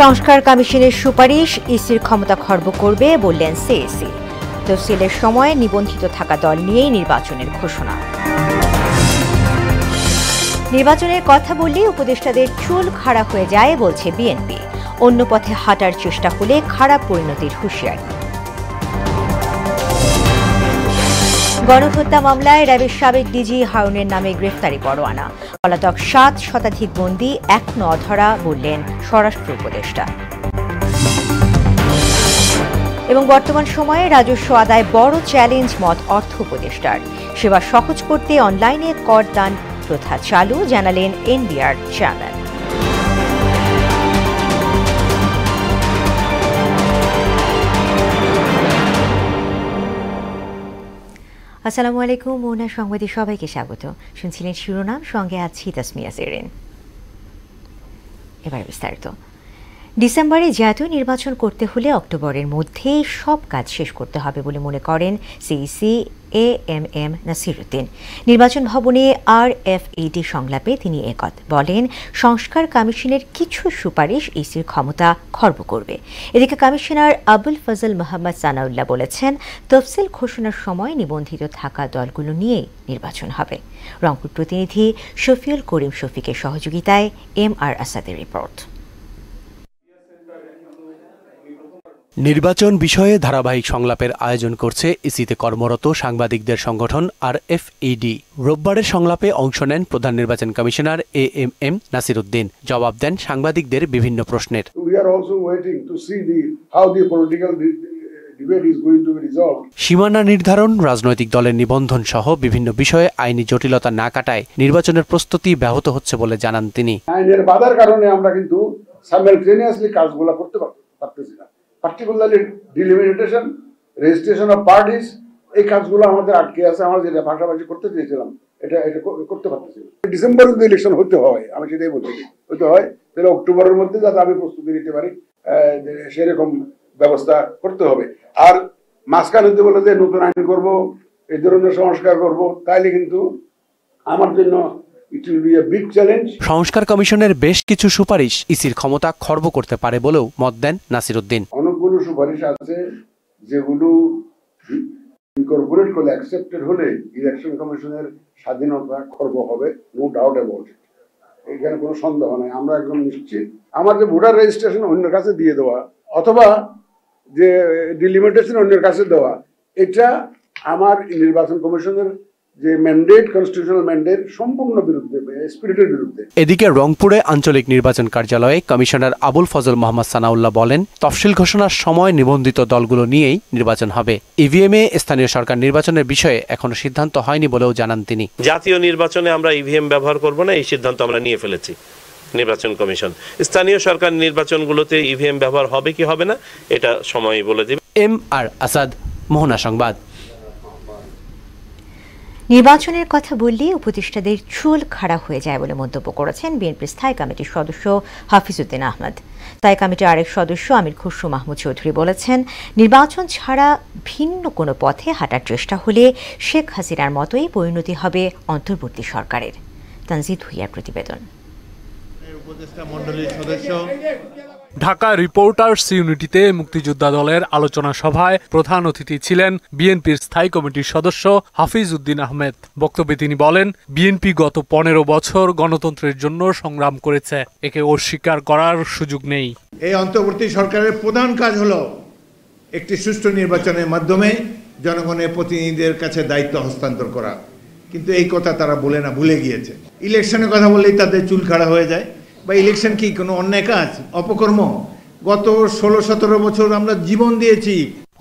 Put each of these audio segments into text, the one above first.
সংস্কার কমিশনের সুপারিশ ইসির ক্ষমতা খর্ব করবে বললেন সিএসি। তফসিলের সময় নিবন্ধিত থাকা দল নিয়েই নির্বাচনের ঘোষণা। নির্বাচনের কথা বললে উপদেষ্টাদের চুল খাড়া হয়ে যায় বলছে বিএনপি। অন্য পথে হাঁটার চেষ্টা হলে খারাপ পরিণতির হুঁশিয়ারি। গণহত্যা মামলায় র্যাবের সাবেক ডিজি হারুনের নামে গ্রেফতারি পরোয়ানা। পলাতক 7 শতাধিক বন্দী এখনো অধরা বললেন স্বরাষ্ট্র উপদেষ্টা। এবং বর্তমান সময়ে রাজস্ব আদায় বড় চ্যালেঞ্জ মত অর্থ উপদেষ্টার। সেবা সহজ করতে অনলাইনে করদান প্রথা চালু জানালেন এনবিআর চেয়ারম্যান। আসসালামু আলাইকুম, মোহনা সংবাদে সবাইকে স্বাগত। শুনছিলেন শিরোনাম, সঙ্গে আছি তাসমিয়া সেরিন। এবার বিস্তারিত। ডিসেম্বরে জাতীয় নির্বাচন করতে হলে অক্টোবরের মধ্যেই সব কাজ শেষ করতে হবে বলে মনে করেন সিইসি এএমএম নাসিরউদ্দিন। নির্বাচন ভবনে আরএফইডি সংলাপে তিনি একথা বলেন। সংস্কার কমিশনের কিছু সুপারিশ ইসির ক্ষমতা খর্ব করবে। এদিকে কমিশনার আবুল ফজল মোহাম্মদ সানাউল্লাহ বলেছেন, তফসিল ঘোষণার সময় নিবন্ধিত থাকা দলগুলো নিয়েই নির্বাচন হবে। রংপুর প্রতিনিধি শফিউল করিম শফিকের সহযোগিতায় MR আসাদের রিপোর্ট। নির্বাচন বিষয়ে ধারাবাহিক সংলাপের আয়োজন করছে ইসিতে কর্মরত সাংবাদিকদের সংগঠন আরএফইডি। রোববারের সংলাপে অংশ নেন প্রধান নির্বাচন কমিশনার এএমএম নাসিরউদ্দিন। জবাব দেন সাংবাদিকদের বিভিন্ন প্রশ্নের। সীমানা নির্ধারণ, রাজনৈতিক দলের নিবন্ধন সহ বিভিন্ন বিষয়ে আইনি জটিলতা না কাটায় নির্বাচনের প্রস্তুতি ব্যাহত হচ্ছে বলে জানান তিনি। আইনের বাধার কারণে আমরা কিন্তু সাইমালটেনিয়াসলি কাজগুলো করতে পারতেছি না। Particularly delimitation, registration of parties, এই কাজগুলো আমাদের আটকে আছে। আমরা যেটা ভাষাভাষি করতে চেয়েছিলাম এটা করতে পারতেছি না। ডিসেম্বরে যদি ইলেকশন হতে হয়, আমি সেটাই বলতে হতে হয়, তাহলে অক্টোবরের মধ্যে যাতে আমি প্রস্তুতি নিতে পারি সেরকম ব্যবস্থা করতে হবে। আর মাঝখানে যদি বলে যে নতুন আইন করব, এই ধরনের সংস্কার করব, তাইলে কিন্তু আমার জন্য সংস্কার কমিশনের বেশ কিছু সুপারিশ ইসির ক্ষমতা খর্ব করতে পারে বলেও মত দেন নাসিরউদ্দিন। অনেকগুলো সুপারিশ আছে যেগুলো ইনকর্পোরেট করলে, অ্যাকসেপ্টেড হলে ইলেকশন কমিশনের স্বাধীনতা খর্ব হবে, নো ডাউট অ্যাবাউট ইট। এখানে কোনো সন্দেহ নাই, আমরা একদম নিশ্চিত। আমার যে ভোটার রেজিস্ট্রেশন অন্যের কাছে দিয়ে দেওয়া অথবা যে ডিলিমিটেশন অন্যের কাছে দেওয়া, এটা আমার নির্বাচন কমিশনের যে ম্যান্ডেট, কনস্টিটিউশনাল ম্যান্ডেট সম্পূর্ণ বিরুদ্ধে, স্পিরিটের বিরুদ্ধে। এদিকে রংপুরে আঞ্চলিক নির্বাচন কার্যালয়ে কমিশনার আবুল ফজল মোহাম্মদ সানাউল্লাহ বলেন, তফসিল ঘোষণার সময় নিবন্ধিত দলগুলো নিয়েই নির্বাচন হবে। ইভিএমে স্থানীয় সরকার নির্বাচনের বিষয়ে এখনো সিদ্ধান্ত হয়নি বলেও জানান তিনি। জাতীয় নির্বাচনে আমরা ইভিএম ব্যবহার করব না, এই সিদ্ধান্ত আমরা নিয়ে ফেলেছি। নির্বাচন কমিশন স্থানীয় সরকার নির্বাচনগুলোতে ইভিএম ব্যবহার হবে কি হবে না এটা সময়ই বলে দেবে। MR আসাদ, মোহনা সংবাদ। নির্বাচনের কথা বললে উপদেষ্টাদের চুল খাড়া হয়ে যায় বলে মন্তব্য করেছেন বিএনপির স্থায়ী কমিটির সদস্য হাফিজউদ্দিন আহমদ। স্থায়ী কমিটির আরেক সদস্য আমির খুসরু মাহমুদ চৌধুরী বলেছেন, নির্বাচন ছাড়া ভিন্ন কোনো পথে হাঁটার চেষ্টা হলে শেখ হাসিনার মতোই পরিণতি হবে অন্তর্বর্তী সরকারের। তানজিদ ভুইয়ার প্রতিবেদন। ঢাকা রিপোর্টার্স ইউনিটিতে মুক্তিযোদ্ধা দলের আলোচনা সভায় প্রধান অতিথি ছিলেন বিএনপির স্থায়ী কমিটির সদস্য হাফিজউদ্দিন আহমেদ। বক্তব্যে তিনি বলেন, বিএনপি গত 15 বছর গণতন্ত্রের জন্য সংগ্রাম করেছে, একে অস্বীকার করার সুযোগ নেই। এই অন্তর্বর্তী সরকারের প্রধান কাজ হলো একটি সুষ্ঠু নির্বাচনের মাধ্যমে জনগণের প্রতিনিধিদের কাছে দায়িত্ব হস্তান্তর করা, কিন্তু এই কথা তারা বলে না, ভুলে গিয়েছে। ইলেকশনের কথা বললেই তাদের চুল খাড়া হয়ে যায়। বা ইলেকশন কি কোনো অন্যায় কাজ, অপকর্ম? গত 16-17 বছর আমরা জীবন দিয়েছি।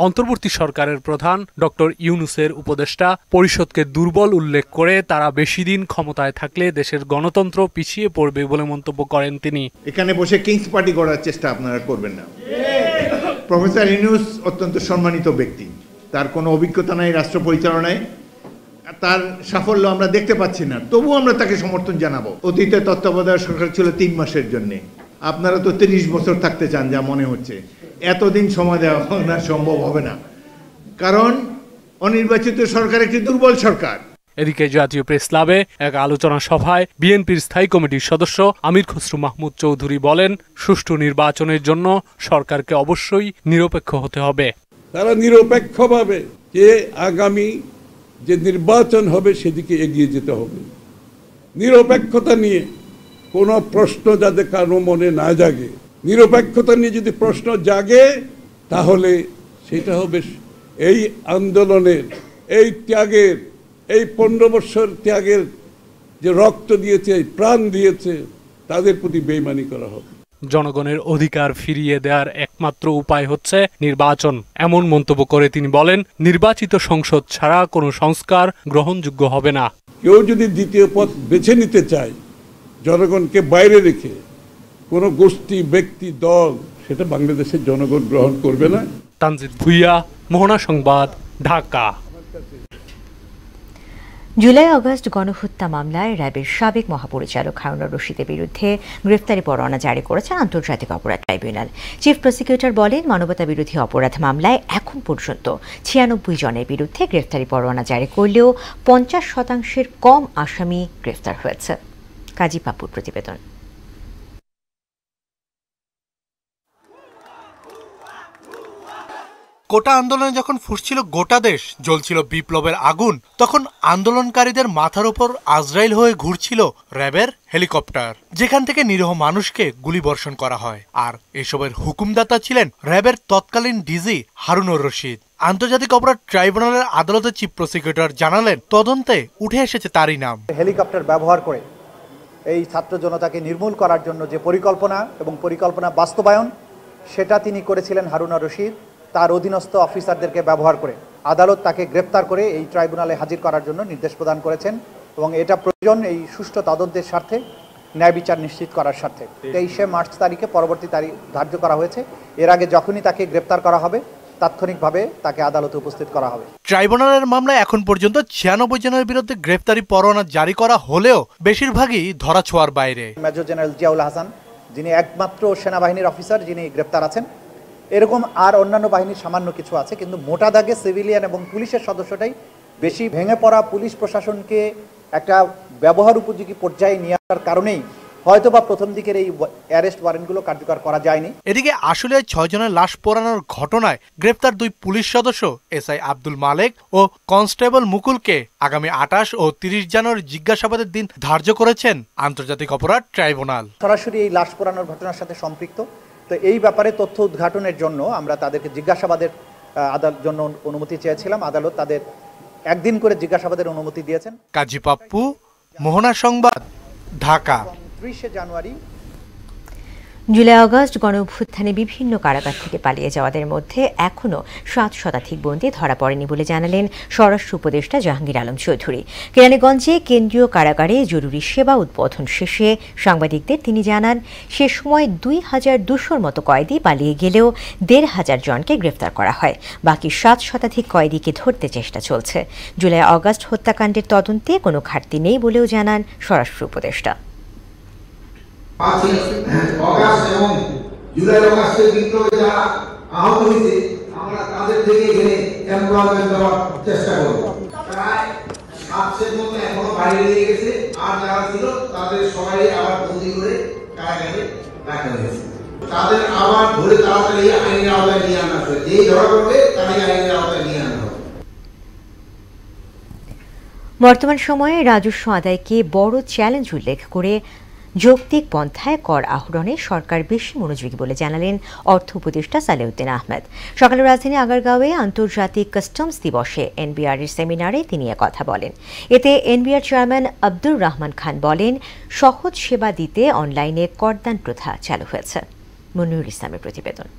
অন্তর্বর্তী সরকারের প্রধান ডক্টর ইউনূসের উপদেষ্টা পরিষদকে দুর্বল উল্লেখ করে তারা বেশি দিন ক্ষমতায় থাকলে দেশের গণতন্ত্র পিছিয়ে পড়বে বলে মন্তব্য করেন তিনি। এখানে বসে কিংস পার্টি করার চেষ্টা আপনারা করবেন না। প্রফেসর ইউনূস অত্যন্ত সম্মানিত ব্যক্তি, তার কোনো অভিজ্ঞতা নাই রাষ্ট্র পরিচালনায়, তার সাফল্য আমরা দেখতে পাচ্ছি না, তবুও আমরা তাকে সমর্থন জানাবো। অতীতে তত্ত্বাবধায়ক সরকার ছিল 3 মাসের জন্য, আপনারা তো 30 বছর থাকতে চান যা মনে হচ্ছে। এতদিন সময় দেওয়া না, সম্ভব হবে না, কারণ অনির্বাচিত সরকার একটি দুর্বল সরকার। এদিকে জাতীয় প্রেস ক্লাবে এক আলোচনা সভায় বিএনপির স্থায়ী কমিটির সদস্য আমির খসরু মাহমুদ চৌধুরী বলেন, সুষ্ঠু নির্বাচনের জন্য সরকারকে অবশ্যই নিরপেক্ষ হতে হবে। তারা নিরপেক্ষভাবে যে আগামী যে নির্বাচন হবে সেদিকে এগিয়ে যেতে হবে। নিরপেক্ষতা নিয়ে কোনো প্রশ্ন যাতে কারো মনে না জাগে, নিরপেক্ষতা নিয়ে যদি প্রশ্ন জাগে তাহলে সেটা হবে এই আন্দোলনের, এই ত্যাগের, এই 15 বছর ত্যাগের যে রক্ত দিয়েছে, প্রাণ দিয়েছে, তাদের প্রতি বেইমানি করা হবে। জনগণের অধিকার ফিরিয়ে দেওয়ার একমাত্র উপায় হচ্ছে নির্বাচন, এমন মন্তব্য করে তিনি বলেন, নির্বাচিত সংসদ ছাড়া কোনো সংস্কার গ্রহণযোগ্য হবে না। কেউ যদি দ্বিতীয় পথ বেছে নিতে চায়, জনগণকে বাইরে রেখে কোনো গোষ্ঠী, ব্যক্তি, দল, সেটা বাংলাদেশের জনগণ গ্রহণ করবে না। তানজিদ ভুইয়া, মোহনা সংবাদ, ঢাকা। জুলাই আগস্ট গণহত্যা মামলায় র্যাবের সাবেক মহাপরিচালক হারুনুর রশিদের বিরুদ্ধে গ্রেফতারি পরোয়ানা জারি করেছে আন্তর্জাতিক অপরাধ ট্রাইব্যুনাল। চিফ প্রসিকিউটর বলেন, মানবতা বিরোধী অপরাধ মামলায় এখন পর্যন্ত 96 জনের বিরুদ্ধে গ্রেফতারি পরোয়ানা জারি করলেও 50% কম আসামি গ্রেফতার হয়েছে। কাজী পাপুর প্রতিবেদন। কোটা আন্দোলনে যখন ফুটছিল গোটা দেশ, জ্বলছিল বিপ্লবের আগুন, তখন আন্দোলনকারীদের মাথার উপর আজরাইল হয়ে ঘুরছিল র্যাবের হেলিকপ্টার, যেখান থেকে নিরীহ মানুষকে গুলিবর্ষণ করা হয়। আর এসবের হুকুমদাতা ছিলেন র্যাবের তৎকালীন ডিজি হারুনুর রশিদ। আন্তর্জাতিক অপরাধ ট্রাইব্যুনালের আদালতের চিফ প্রসিকিউটর জানালেন, তদন্তে উঠে এসেছে তারই নাম। হেলিকপ্টার ব্যবহার করে এই ছাত্র জনতাকে নির্মূল করার জন্য যে পরিকল্পনা এবং পরিকল্পনা বাস্তবায়ন, সেটা তিনি করেছিলেন হারুনুর রশিদ। তার অধীনস্থ অফিসারদেরকে ব্যবহার করে আদালত তাকে গ্রেপ্তার করে এই ট্রাইব্যুনালে হাজির করার জন্য নির্দেশ প্রদান করেছেন এবং এটা প্রয়োজন এই সুষ্ঠু তদন্তের স্বার্থে, ন্যায় বিচার নিশ্চিত করার স্বার্থে। 23 মার্চ তারিখে পরবর্তী তারিখ ধার্য করা হয়েছে। এর আগে যখনই তাকে গ্রেপ্তার করা হবে, তাৎক্ষণিকভাবে তাকে আদালতে উপস্থিত করা হবে। ট্রাইব্যুনালের মামলায় এখন পর্যন্ত 96 জনের বিরুদ্ধে গ্রেফতারি পরোয়ানা জারি করা হলেও বেশিরভাগই ধরাছোঁয়ার বাইরে। মেজর জেনারেল জিয়াউল হাসান, যিনি একমাত্র সেনাবাহিনীর অফিসার যিনি গ্রেপ্তার আছেন, এরকম আর অন্যান্য বাহিনীর সামান্য কিছু আছে, কিন্তু মোটা দাগে সিভিলিয়ান এবং পুলিশের সদস্যটাই বেশি। ভেঙে পড়া পুলিশ প্রশাসনকে একটা ব্যবহার উপযোগী পর্যায়ে নিয়ে আসার কারণেই হয়তোবা প্রথম দিকের এই অ্যারেস্ট ওয়ারেন্টগুলো কার্যকর করা যায়নি। এদিকে আসলে 6 জনের লাশ পোড়ানোর ঘটনায় গ্রেফতার 2 পুলিশ সদস্য এসআই আব্দুল মালেক ও কনস্টেবল মুকুলকে আগামী 28 ও 30 জানুয়ারি জিজ্ঞাসাবাদের দিন ধার্য করেছেন আন্তর্জাতিক অপরাধ ট্রাইব্যুনাল। সরাসরি এই লাশ পোড়ানোর ঘটনার সাথে সম্পৃক্ত, তো এই ব্যাপারে তথ্য উদ্ঘাটনের জন্য আমরা তাদেরকে জিজ্ঞাসাবাদের জন্য অনুমতি চেয়েছিলাম। আদালত তাদের একদিন করে জিজ্ঞাসাবাদের অনুমতি দিয়েছেন। কাজী পাপ্পু, মোহনা সংবাদ, ঢাকা। 30 জানুয়ারি। জুলাই আগস্ট গণঅভ্যুত্থানে বিভিন্ন কারাগার থেকে পালিয়ে যাওয়াদের মধ্যে এখনও 7 শতাধিক বন্দী ধরা পড়েনি বলে জানালেন স্বরাষ্ট্র উপদেষ্টা জাহাঙ্গীর আলম চৌধুরী। কেরানীগঞ্জে কেন্দ্রীয় কারাগারে জরুরি সেবা উদ্বোধন শেষে সাংবাদিকদের তিনি জানান, সে সময় 2200-র মতো কয়েদি পালিয়ে গেলেও 1500 জনকে গ্রেফতার করা হয়। বাকি 7 শতাধিক কয়েদিকে ধরতে চেষ্টা চলছে। জুলাই আগস্ট হত্যাকাণ্ডের তদন্তে কোনো ঘাটতি নেই বলেও জানান স্বরাষ্ট্র উপদেষ্টা। 5 অগাস্ট এবং জুলাই আগস্টের বিপ্লবে যারা আহত হয়েছে, আমরা তাদের থেকে এখানে এমপ্লয়মেন্ট দেওয়ার চেষ্টা করব। প্রায় 700 মতো এখনো বাইরে নিয়ে গেছে, আর যারা ছিল তাদের সবাই আবার বন্দি করে কারাগারে রাখা হয়েছে। তাদের আবার ধরে তাড়াতাড়ি আইনের আওতায় নিয়ে আনা হবে। যেই ধরা পড়বে তারই আইনের আওতায় নিয়ে আনা হবে। বর্তমান সময়ে রাজস্ব আদায়কে বড় চ্যালেঞ্জ উল্লেখ করে যৌক্তিক পন্থায় কর আহরণে সরকার বেশি মনোযোগী বলে জানালেন অর্থ উপদেষ্টা সালেউদ্দিন আহমেদ। সকালে রাজধানী আগারগাঁওয়ে আন্তর্জাতিক কাস্টমস দিবসে এনবিআর-এর সেমিনারে তিনি কথা বলেন। এতে এনবিআর চেয়ারম্যান আব্দুর রহমান খান বলেন, সহজ সেবা দিতে অনলাইনে করদান প্রথা চালু হয়েছে। মনিরুল ইসলামের প্রতিবেদন।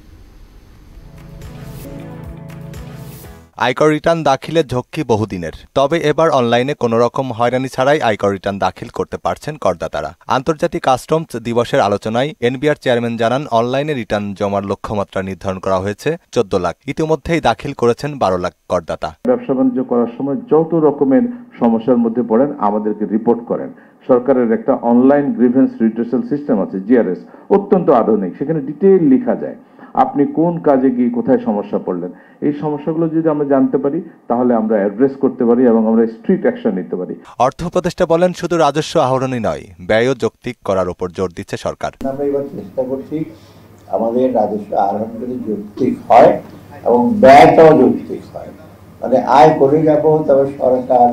আয়কর রিটার্ন দাখিলের ঝক্কি বহুদিনের, তবে এবার অনলাইনে কোনো রকম হয়রানি ছাড়াই আয়কর রিটার্ন দাখিল করতে পারছেন করদাতারা। আন্তর্জাতিক কাস্টমস দিবসের আলোচনায় এনবিআর চেয়ারম্যান জানান, অনলাইনে রিটার্ন জমার লক্ষ্যমাত্রা নির্ধারণ করা হয়েছে 14 লাখ। ইতিমধ্যেই দাখিল করেছেন 12 লাখ করদাতা। ব্যবসা বাণিজ্য করার সময় যত রকমের সমস্যার মধ্যে পড়েন আমাদেরকে রিপোর্ট করেন, সরকারের একটা অনলাইন গ্রিভেন্স রিড্রেসাল সিস্টেম আছে, জিআরএস, অত্যন্ত আধুনিক। সেখানে ডিটেইল লেখা যায় আপনি কোন কাজে গিয়ে কোথায় সমস্যা পড়লেন। এই সমস্যাগুলো যদি আমরা জানতে পারি তাহলে আমরা অ্যাড্রেস করতে পারি এবং আমরা স্ট্রিক্ট অ্যাকশন নিতে পারি। অর্থ উপদেষ্টা বলেন, শুধু রাজস্ব আহরণই নয়, ব্যয়ও যৌক্তিক করার উপর জোর দিচ্ছে সরকার। আমরা এবার চেষ্টা করছি আমাদের রাজস্ব আহরণ যদি যৌক্তিক হয় এবং ব্যয়টাও যৌক্তিক হয়, মানে আয় করে যাব তবে সরকার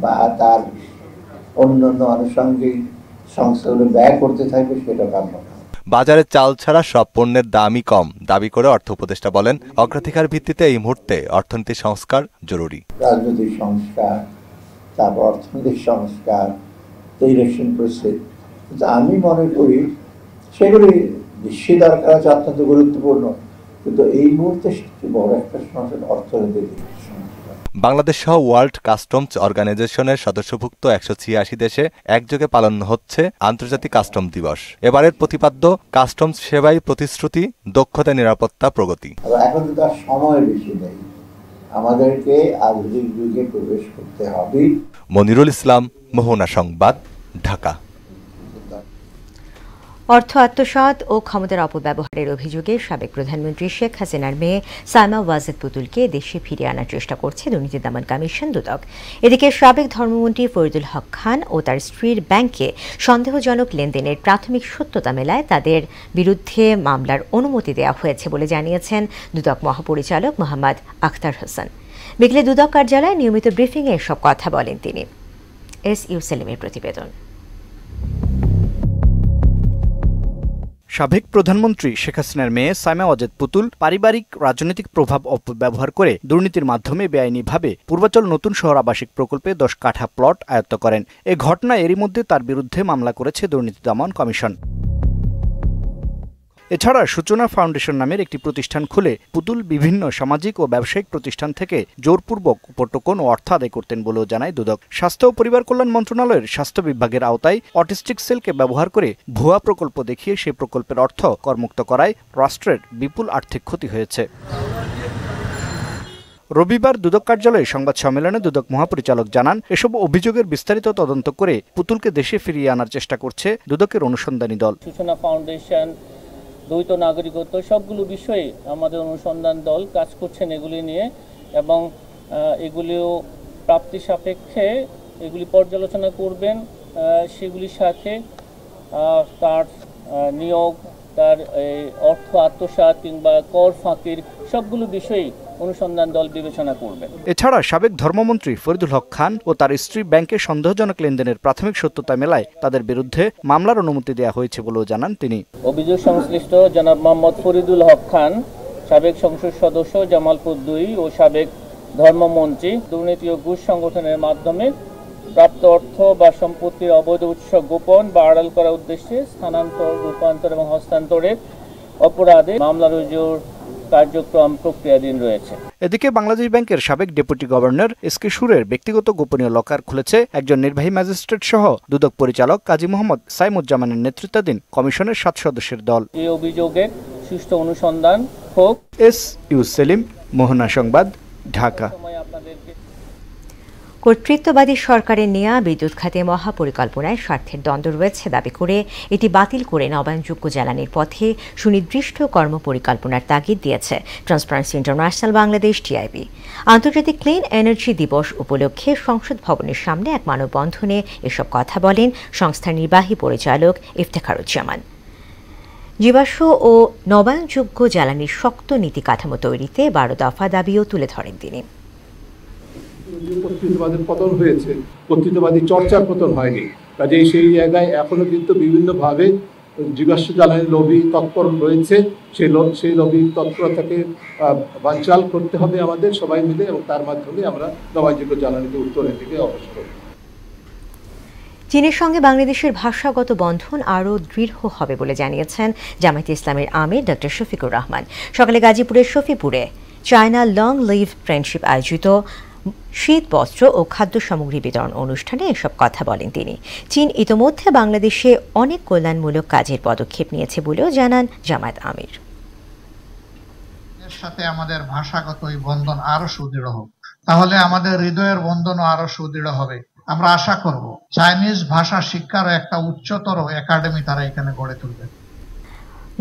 বা তার অন্যান্য আনুষঙ্গিক সংস্থাগুলো ব্যয় করতে থাকবে, সেটা কাম্য না। বাজারে চাল ছাড়া সব পণ্যের দামই কম দাবি করে অর্থ উপদেষ্টা বলেন, অগ্রাধিকার ভিত্তিতে এই মুহূর্তে অর্থনীতি সংস্কার জরুরি। রাজনৈতিক সংস্কার, তারপর অর্থনৈতিক সংস্কার, ইলেকশন প্রসেস, কিন্তু আমি মনে করি সেগুলি নিশ্চয়ই দরকার আছে, অত্যন্ত গুরুত্বপূর্ণ, কিন্তু এই মুহূর্তে সবচেয়ে বড় একটা সমস্যা অর্থনৈতিক। বাংলাদেশ সহ ওয়ার্ল্ড কাস্টমস অর্গানাইজেশনের সদস্যভুক্ত 186 দেশে একযোগে পালন হচ্ছে আন্তর্জাতিক কাস্টম দিবস। এবারের প্রতিপাদ্য কাস্টমস সেবাই প্রতিশ্রুতি, দক্ষতা, নিরাপত্তা, প্রগতি। এখন কিন্তু আর সময় বেশি নেই, আমাদেরকে আধুনিক যুগে প্রবেশ করতে হবে। মনিরুল ইসলাম, মোহনা সংবাদ, ঢাকা। অর্থ আত্মসাৎ ও ক্ষমতার অপব্যবহারের অভিযোগে সাবেক প্রধানমন্ত্রী শেখ হাসিনার মেয়ে সাইমা ওয়াজেদ পুতুলকে দেশে ফিরিয়ে আনার চেষ্টা করছে দুর্নীতি দমন কমিশন দুদক। এদিকে সাবেক ধর্মমন্ত্রী ফরিদুল হক খান ও তার স্ত্রীর ব্যাংকে সন্দেহজনক লেনদেনের প্রাথমিক সত্যতা মেলায় তাদের বিরুদ্ধে মামলার অনুমতি দেওয়া হয়েছে বলে জানিয়েছেন দুদক মহাপরিচালক মোহাম্মদ আখতার হোসেন। বিকেলে দুদক কার্যালয়ে নিয়মিত ব্রিফিংয়ে এসব কথা বলেন তিনি। এস.ইউ. সেলিমের প্রতিবেদন। সাবেক প্রধানমন্ত্রী শেখ হাসিনার মেয়ে সাইমা ওয়াজেদ পুতুল পারিবারিক রাজনৈতিক প্রভাব অপব্যবহার করে দুর্নীতির মাধ্যমে বেআইনিভাবে পূর্বাচল নতুন শহর আবাসিক প্রকল্পে 10 কাঠা প্লট আয়ত্ত করেন। এ ঘটনা এরই মধ্যে তার বিরুদ্ধে মামলা করেছে দুর্নীতি দমন কমিশন। এছাড়া সূচনা ফাউন্ডেশন নামের একটি প্রতিষ্ঠান খুলে পুতুল বিভিন্ন সামাজিক ও ব্যবসায়িক প্রতিষ্ঠান থেকে জোরপূর্বক উপটোকন ও অর্থ আদায় করতেন বলেও জানায় দুদক। স্বাস্থ্য ও পরিবার কল্যাণ মন্ত্রণালয়ের স্বাস্থ্য বিভাগের আওতায় অটিস্টিক সেলকে ব্যবহার করে ভুয়া প্রকল্প দেখিয়ে সেই প্রকল্পের অর্থ করমুক্ত করায় রাষ্ট্রের বিপুল আর্থিক ক্ষতি হয়েছে। রবিবার দুদক কার্যালয়ে সংবাদ সম্মেলনে দুদক মহাপরিচালক জানান, এসব অভিযোগের বিস্তারিত তদন্ত করে পুতুলকে দেশে ফিরিয়ে আনার চেষ্টা করছে দুদকের অনুসন্ধানী দল। সূচনা ফাউন্ডেশন, দ্বৈত নাগরিকত্ব, সবগুলো বিষয়ে আমাদের অনুসন্ধান দল কাজ করছেন এগুলি নিয়ে, এবং এগুলিও প্রাপ্তি সাপেক্ষে এগুলি পর্যালোচনা করবেন। সেগুলির সাথে তার নিয়োগ, তার অর্থ আত্মসাৎ কিংবা কর ফাঁকির সবগুলো বিষয়েই অনুসন্ধান দল বিবেচনা করবে। এছাড়া সাবেক ধর্মমন্ত্রী ফরিদুল হক খান ও তার স্ত্রী ব্যাংকে সন্দেহজনক লেনদেনের প্রাথমিক সত্যতা মেলায় তাদের বিরুদ্ধে মামলার অনুমতি দেওয়া হয়েছে বলেও জানান তিনি। অভিযোগ সংশ্লিষ্ট জনাব মোহাম্মদ ফরিদুল হক খান, সাবেক সংসদ সদস্য জামালপুর 2 ও সাবেক ধর্মমন্ত্রী দুর্নীতি ও ঘুষ সংগঠনের মাধ্যমে প্রাপ্ত অর্থ বা সম্পত্তির অবৈধ উৎস গোপন বা আড়াল করার উদ্দেশ্যে স্থানান্তর, রূপান্তর এবং হস্তান্তরের অপরাধে মামলা রুজুর কার্যক্রম প্রক্রিয়াধীন রয়েছে। এদিকে বাংলাদেশ ব্যাংকের সাবেক ডেপুটি গভর্নর এস.কে. সুরের ব্যক্তিগত গোপনীয় লকার খুলেছে একজন নির্বাহী ম্যাজিস্ট্রেট সহ দুদক পরিচালক কাজী মোহাম্মদ সাইমুজ্জামানের নেতৃত্বাধীন কমিশনের 7 সদস্যের দল। এই অভিযোগের সুষ্ঠু অনুসন্ধান হোক। এস.ইউ. সেলিম, মোহনা সংবাদ, ঢাকা। কর্তৃত্ববাদী সরকারের নেয়া বিদ্যুৎ খাতে মহাপরিকল্পনায় স্বার্থের দ্বন্দ্ব রয়েছে দাবি করে এটি বাতিল করে নবায়নযোগ্য জ্বালানির পথে সুনির্দিষ্ট কর্মপরিকল্পনার তাগিদ দিয়েছে ট্রান্সপারেন্সি ইন্টারন্যাশনাল বাংলাদেশ টিআইবি। আন্তর্জাতিক ক্লিন এনার্জি দিবস উপলক্ষে সংসদ ভবনের সামনে এক মানববন্ধনে এসব কথা বলেন সংস্থার নির্বাহী পরিচালক ইফতেখারুজ্জামান। জীবাশ্ম ও নবায়নযোগ্য জ্বালানির শক্ত নীতি কাঠামো তৈরিতে 12 দফা দাবিও তুলে ধরেন তিনি। কর্তৃত্ববাদের পতন হয়েছে, কর্তৃত্ববাদী চর্চার পতন হয়নি। কাজেই সেই জায়গায় এখনো কিন্তু বিভিন্নভাবে জীবাশ্ম জ্বালানির লবি তৎপর রয়েছে। সেই লবি তৎপরতাকে বানচাল করতে হবে আমাদের সবাই মিলে, এবং তার মাধ্যমে আমরা নবায়নযোগ্য জ্বালানিতে উত্তরের দিকে অগ্রসর হব। চীনের সঙ্গে বাংলাদেশের ভাষাগত বন্ধন আরও দৃঢ় হবে বলে জানিয়েছেন জামায়াতে ইসলামের আমির ডক্টর শফিকুর রহমান। সকালে গাজীপুরের শফিপুরে চায়না লং লিভ ফ্রেন্ডশিপ আয়োজিত শীত বস্ত্র ও খাদ্য সামগ্রী বিতরণ অনুষ্ঠানে এসব কথা বলেন তিনি। চীন ইতোমধ্যে বাংলাদেশে অনেক কল্যাণমূলক কাজের পদক্ষেপ নিয়েছে বলেও জানান জামায়াত আমির। এর সাথে আমাদের ভাষাগত এই বন্ধন আরো সুদৃঢ় হোক, তাহলে আমাদের হৃদয়ের বন্ধনও আরো সুদৃঢ় হবে। আমরা আশা করব চাইনিজ ভাষা শিক্ষার একটা উচ্চতর একাডেমি তারা এখানে গড়ে তুলবে।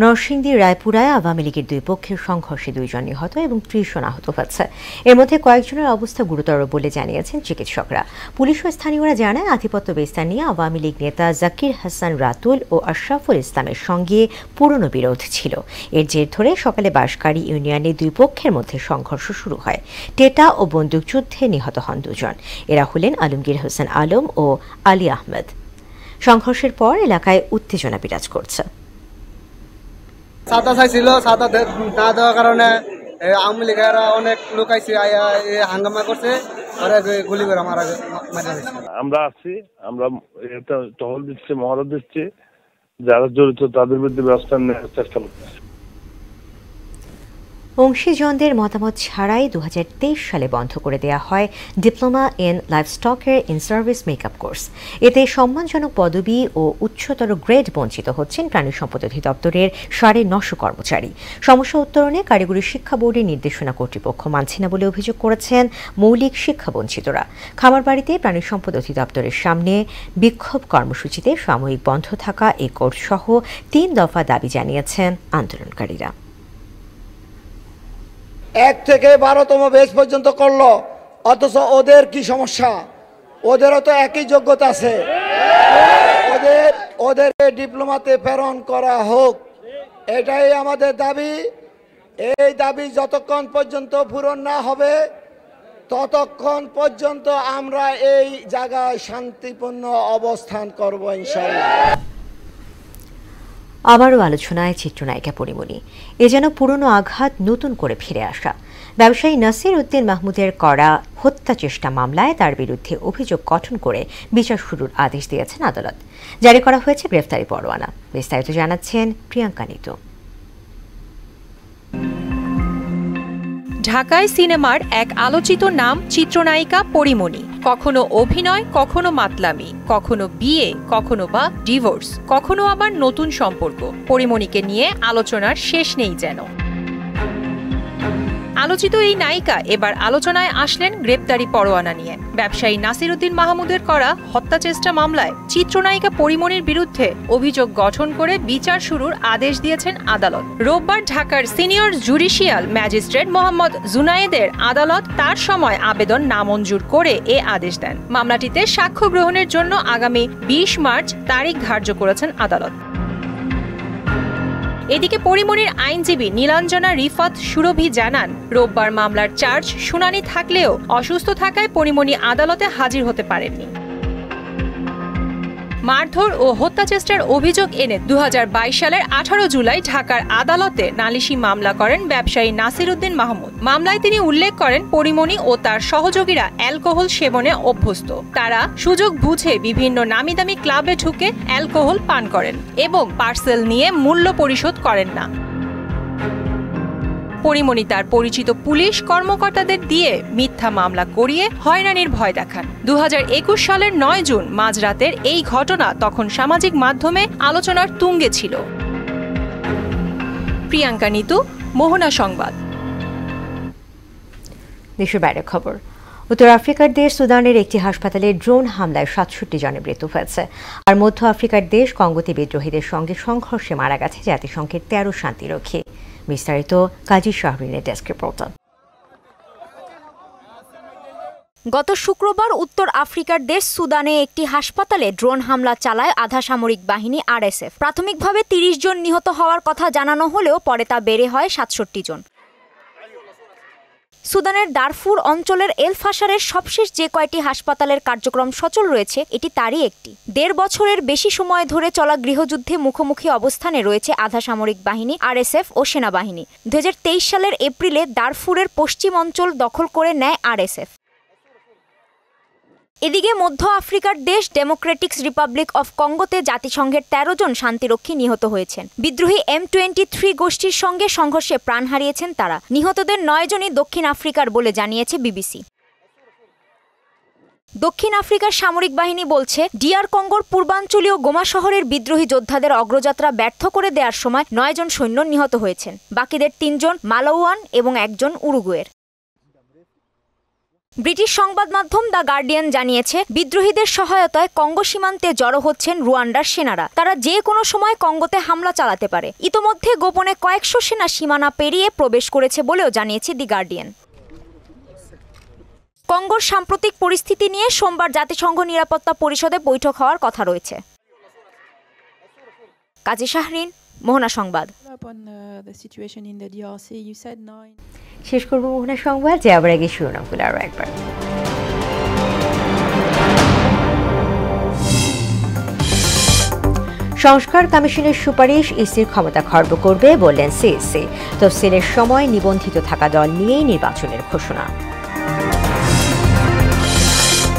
নরসিংদী রায়পুরায় আওয়ামী লীগের দুই পক্ষের সংঘর্ষে 2 জন নিহত এবং 30 জন আহত হয়েছে। এর মধ্যে কয়েকজনের অবস্থা গুরুতর বলে জানিয়েছেন চিকিৎসকরা। পুলিশ ও স্থানীয়রা জানায় আধিপত্য বিস্তার নিয়ে আওয়ামী লীগ নেতা জাকির হাসান রাতুল ও আশরাফুল ইসলামের সঙ্গে পুরনো বিরোধ ছিল। এর জের ধরে সকালে বাঁশগাড়ি ইউনিয়নে দুই পক্ষের মধ্যে সংঘর্ষ শুরু হয়। টেটা ও বন্দুকযুদ্ধে নিহত হন 2 জন। এরা হলেন আলমগীর হোসেন আলম ও আলী আহমেদ। সংঘর্ষের পর এলাকায় উত্তেজনা বিরাজ করছে। ছাতা চাইছিল, ছাতা না দেওয়ার কারণে আওয়ামী লীগের অনেক লোক আইসে হাঙ্গামা করছে, গুলি করে মারা গেছে। আমরা আছি, আমরা টহল দিচ্ছি, মহড়া দিচ্ছি, যারা জড়িত তাদের বিরুদ্ধে ব্যবস্থা নেওয়ার চেষ্টা করতেছি। অংশীজনদের মতামত ছাড়াই 2023 সালে বন্ধ করে দেয়া হয় ডিপ্লোমা ইন লাইভস্টকের ইন সার্ভিস মেকআপ কোর্স। এতে সম্মানজনক পদবি ও উচ্চতর গ্রেড বঞ্চিত হচ্ছেন প্রাণী সম্পদ অধিদপ্তরের 950 কর্মচারী। সমস্যা উত্তরণে কারিগরি শিক্ষা বোর্ডের নির্দেশনা কর্তৃপক্ষ মানছে না বলে অভিযোগ করেছেন মৌলিক শিক্ষা বঞ্চিতরা। খামারবাড়িতে প্রাণী সম্পদ অধিদপ্তরের সামনে বিক্ষোভ কর্মসূচিতে সাময়িক বন্ধ থাকা এই কোর্স সহ 3 দফা দাবি জানিয়েছেন আন্দোলনকারীরা। 1 থেকে 12তম বেজ পর্যন্ত করলো, অথচ ওদের কি সমস্যা? ওদেরও তো একই যোগ্যতা আছে, ওদের ডিপ্লোমাতে প্রেরণ করা হোক, এটাই আমাদের দাবি। এই দাবি যতক্ষণ পর্যন্ত পূরণ না হবে ততক্ষণ পর্যন্ত আমরা এই জায়গায় শান্তিপূর্ণ অবস্থান করব ইনশাআল্লাহ। আবারও আলোচনায় চিত্রনায়িকা পরিমণি। এ যেন পুরনো আঘাত নতুন করে ফিরে আসা। ব্যবসায়ী নাসির উদ্দিন মাহমুদের করা হত্যা চেষ্টা মামলায় তার বিরুদ্ধে অভিযোগ গঠন করে বিচার শুরুর আদেশ দিয়েছেন আদালত। জারি করা হয়েছে গ্রেফতারি পরোয়ানা। বিস্তারিত জানাচ্ছেন প্রিয়াঙ্কা নিতু। ঢাকায় সিনেমার এক আলোচিত নাম চিত্রনায়িকা পরিমণি। কখনো অভিনয়, কখনো মাতলামি, কখনো বিয়ে, কখনো বা ডিভোর্স, কখনো আবার নতুন সম্পর্ক। পরিমণিকে নিয়ে আলোচনার শেষ নেই যেন। আলোচিত এই নায়িকা এবার আলোচনায় আসলেন গ্রেপ্তারি পরোয়ানা নিয়ে। ব্যবসায়ী নাসির উদ্দিন মাহমুদের করা হত্যা চেষ্টা মামলায় চিত্রনায়িকা পরিমণির বিরুদ্ধে অভিযোগ গঠন করে বিচার শুরুর আদেশ দিয়েছেন আদালত। রোববার ঢাকার সিনিয়র জুডিশিয়াল ম্যাজিস্ট্রেট মোহাম্মদ জুনায়েদের আদালত তার সময় আবেদন নামঞ্জুর করে এ আদেশ দেন। মামলাটিতে সাক্ষ্য গ্রহণের জন্য আগামী 20 মার্চ তারিখ ধার্য করেছেন আদালত। এদিকে পরিমণির আইনজীবী নীলাঞ্জনা রিফাত সুরভি জানান, রোববার মামলার চার্জ শুনানি থাকলেও অসুস্থ থাকায় পরিমণি আদালতে হাজির হতে পারেননি। মারধর ও হত্যা চেষ্টার অভিযোগ এনে 2022 সালের 18 জুলাই ঢাকার আদালতে নালিশি মামলা করেন ব্যবসায়ী নাসির উদ্দিন মাহমুদ। মামলায় তিনি উল্লেখ করেন, পরিমণি ও তার সহযোগীরা অ্যালকোহল সেবনে অভ্যস্ত। তারা সুযোগ বুঝে বিভিন্ন নামিদামি ক্লাবে ঢুকে অ্যালকোহল পান করেন এবং পার্সেল নিয়ে মূল্য পরিশোধ করেন না। পরিমণি তার পরিচিত পুলিশ কর্মকর্তাদের দিয়ে মিথ্যা মামলা করিয়ে হয়রানির ভয় দেখান। 2021 সালের 9 জুন মাঝরাতের এই ঘটনা তখন সামাজিক মাধ্যমে আলোচনার তুঙ্গে ছিল। প্রিয়াঙ্কা নিতু, মোহনা সংবাদ। দেশের বাইরের খবর। উত্তর আফ্রিকার দেশ সুদানের একটি হাসপাতালে ড্রোন হামলায় 67 জনের মৃত্যু হয়েছে। আর মধ্য আফ্রিকার দেশ কঙ্গোতে বিদ্রোহীদের সঙ্গে সংঘর্ষে মারা গেছে জাতিসংঘের 13 শান্তিরক্ষী। বিস্তারিত কাজী শাহরিনের ডেস্ক রিপোর্ট। গত শুক্রবার উত্তর আফ্রিকার দেশ সুদানে একটি হাসপাতালে ড্রোন হামলা চালায় আধা সামরিক বাহিনী আরএসএফ। প্রাথমিকভাবে 30 জন নিহত হওয়ার কথা জানানো হলেও পরে তা বেড়ে হয় 67 জন। সুদানের দারফুর অঞ্চলের এল ফাশারের সবশেষ যে কয়টি হাসপাতালের কার্যক্রম সচল রয়েছে এটি তারই একটি। 1.5 বছরের বেশি সময় ধরে চলা গৃহযুদ্ধে মুখোমুখি অবস্থানে রয়েছে আধা সামরিক বাহিনী আরএসএফ ও সেনাবাহিনী। 2023 সালের এপ্রিলে দারফুরের পশ্চিম অঞ্চল দখল করে নেয় আরএসএফ। এদিকে মধ্য আফ্রিকার দেশ ডেমোক্রেটিক রিপাবলিক অফ কঙ্গোতে জাতিসংঘের 13 জন শান্তিরক্ষী নিহত হয়েছেন। বিদ্রোহী M23 গোষ্ঠীর সঙ্গে সংঘর্ষে প্রাণ হারিয়েছেন তারা। নিহতদের 9 জনই দক্ষিণ আফ্রিকার বলে জানিয়েছে বিবিসি। দক্ষিণ আফ্রিকার সামরিক বাহিনী বলছে, ডিআর কঙ্গোর পূর্বাঞ্চলীয় গোমা শহরের বিদ্রোহী যোদ্ধাদের অগ্রযাত্রা ব্যর্থ করে দেওয়ার সময় 9 জন সৈন্য নিহত হয়েছেন। বাকিদের 3 জন মালাউয়ান এবং 1 জন উরুগুয়ের। ব্রিটিশ সংবাদ মাধ্যম দ্য গার্ডিয়ান জানিয়েছে, বিদ্রোহীদের সহায়তায় কঙ্গো সীমান্তে জড়ো হচ্ছেন রুয়ান্ডার সেনারা। তারা যে কোনো সময় কঙ্গোতে হামলা চালাতে পারে। ইতোমধ্যে গোপনে কয়েকশো সেনা সীমানা পেরিয়ে প্রবেশ করেছে বলেও জানিয়েছে দি গার্ডিয়ান। কঙ্গোর সাম্প্রতিক পরিস্থিতি নিয়ে সোমবার জাতিসংঘ নিরাপত্তা পরিষদে বৈঠক হওয়ার কথা রয়েছে। কাজী শাহরিন, মোহনা সংবাদ। শেষ করব মোহনা সংবাদ, যে আবার আগে শিরোনামগুলো আরো একবার। সংস্কার কমিশনের সুপারিশ ইসির ক্ষমতা খর্ব করবে বললেন সিএসসি। তফসিলের সময় নিবন্ধিত থাকা দল নিয়েই নির্বাচনের ঘোষণা।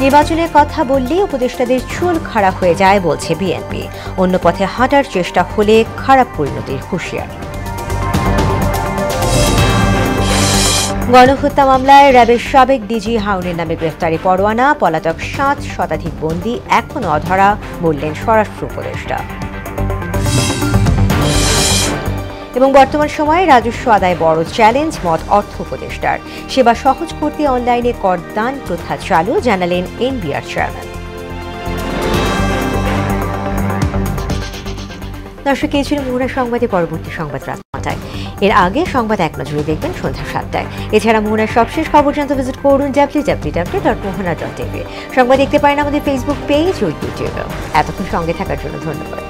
নির্বাচনের কথা বললে উপদেষ্টাদের চুল খাড়া হয়ে যায় বলছে বিএনপি। অন্য পথে হাঁটার চেষ্টা হলে খারাপ পরিণতির হুঁশিয়ারি। গণহত্যা মামলায় র্যাবের সাবেক ডিজি হাউনের নামে গ্রেফতারি পরোয়ানা, পলাতক 7 শতাধিক বন্দী এখনও অধরা বললেন স্বরাষ্ট্র উপদেষ্টা। এবং বর্তমান সময়ে রাজস্ব আদায় বড় চ্যালেঞ্জ, মত অর্থ উপদেষ্টার। সেবা সহজ করতে অনলাইনে করদান প্রথা চালু, জানালেন এনবিআর চেয়ারম্যান। দর্শক, এই ছিল মোহনা সংবাদে। পরবর্তী সংবাদ রাত 9টায়। এর আগে সংবাদ এক নজরে দেখবেন সন্ধ্যা 7টায়। এছাড়া মোহনার সবশেষ খবর জানতে ভিজিট করুন www.mohana.tv। সংবাদ দেখতে পারেন আমাদের ফেসবুক পেজ ও ইউটিউবে। এতক্ষণ সঙ্গে থাকার জন্য ধন্যবাদ।